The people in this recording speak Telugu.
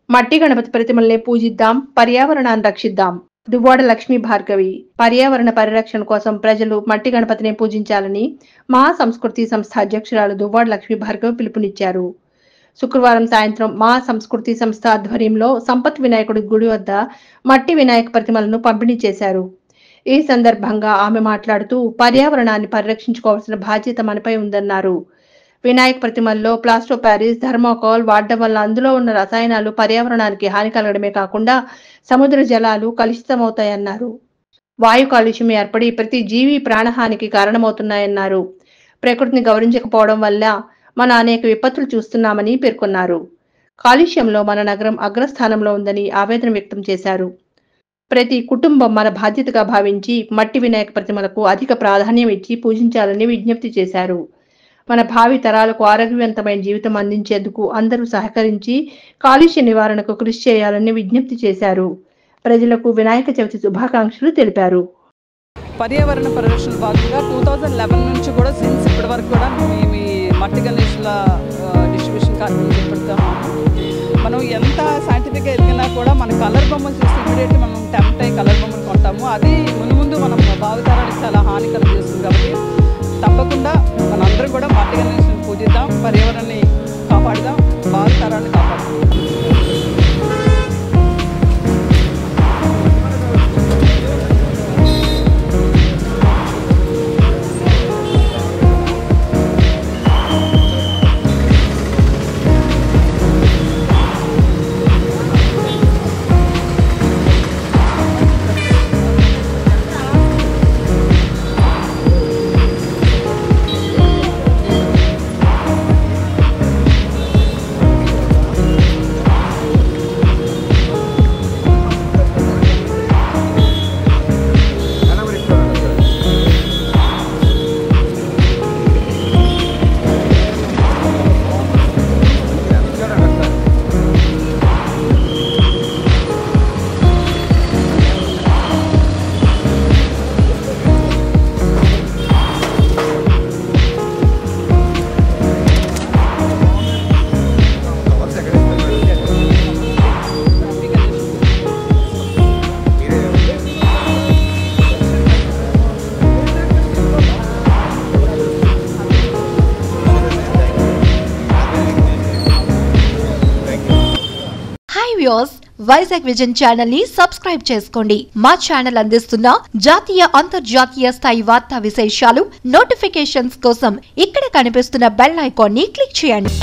మట్టి గణపతి ప్రతిమల్ని పూజిద్దాం, పర్యావరణాన్ని రక్షిద్దాం. దువ్వాడ లక్ష్మీ భార్గవి. పర్యావరణ పరిరక్షణ కోసం ప్రజలు మట్టి గణపతిని పూజించాలని మహా సంస్కృతి సంస్థ అధ్యక్షురాలు దువ్వాడ లక్ష్మీ భార్గవి పిలుపునిచ్చారు. శుక్రవారం సాయంత్రం మహా సంస్కృతి సంస్థ ఆధ్వర్యంలో సంపత్ వినాయకుడి గుడి వద్ద మట్టి వినాయక ప్రతిమలను పంపిణీ చేశారు. ఈ సందర్భంగా ఆమె మాట్లాడుతూ పర్యావరణాన్ని పరిరక్షించుకోవాల్సిన బాధ్యత మనపై ఉందన్నారు. వినాయక ప్రతిమల్లో ప్లాస్టర్ ప్యారిస్, థర్మాకోల్ వాడడం వల్ల అందులో ఉన్న రసాయనాలు పర్యావరణానికి హాని కలగడమే కాకుండా సముద్ర జలాలు కలుషితమవుతాయన్నారు. వాయు కాలుష్యం ఏర్పడి ప్రతి జీవి ప్రాణహానికి కారణమవుతున్నాయన్నారు. ప్రకృతిని గౌరవించకపోవడం వల్ల మన అనేక విపత్తులు చూస్తున్నామని పేర్కొన్నారు. కాలుష్యంలో మన నగరం అగ్రస్థానంలో ఉందని ఆవేదన వ్యక్తం చేశారు. ప్రతి కుటుంబం మన బాధ్యతగా భావించి మట్టి వినాయక ప్రతిమలకు అధిక ప్రాధాన్యం ఇచ్చి పూజించాలని విజ్ఞప్తి చేశారు. మన భావి తరాలకు ఆరోగ్యవంతమైన జీవితం అందించేందుకు అందరూ సహకరించి కాలుష్య నివారణకు కృషి చేయాలని విజ్ఞప్తి చేశారు. ప్రజలకు వినాయక చవితి శుభాకాంక్షలు తెలిపారు. పర్యావరణ పరిరక్షణ భాగంగా 2011 నుంచి కూడా సిన్స్ ఇప్పటి వరకు కూడా మేము ఈ మట్టి గణేష్ల డిస్ట్రిబ్యూషన్ కార్యక్రమం చేపడతాము. మనం ఎంత సైంటిఫిక్గా ఎదిగినా కూడా మన కలర్ బొమ్మలు చూసి ఇమీడియట్లీ మనం టెంప్ట్ అయ్యి కలర్ బొమ్మలు కొంటాము. అది ముందు మనం భావితరానికి చాలా హానికరం చేస్తుంది. కాబట్టి తప్పకుండా మనందరం కూడా మట్టి గణేష్ని పూజిద్దాం, పర్యావరణాన్ని కాపాడుదాం, భావితరాన్ని కాపాడుదాం. వైజాగ్ విజన్ ఛానల్ ని సబ్స్క్రైబ్ చేసుకోండి. మా ఛానల్ అందిస్తున్న జాతీయ అంతర్జాతీయ స్థాయి వార్తా విశేషాలు నోటిఫికేషన్స్ కోసం ఇక్కడ కనిపిస్తున్న బెల్ ఐకాన్ ని క్లిక్ చేయండి.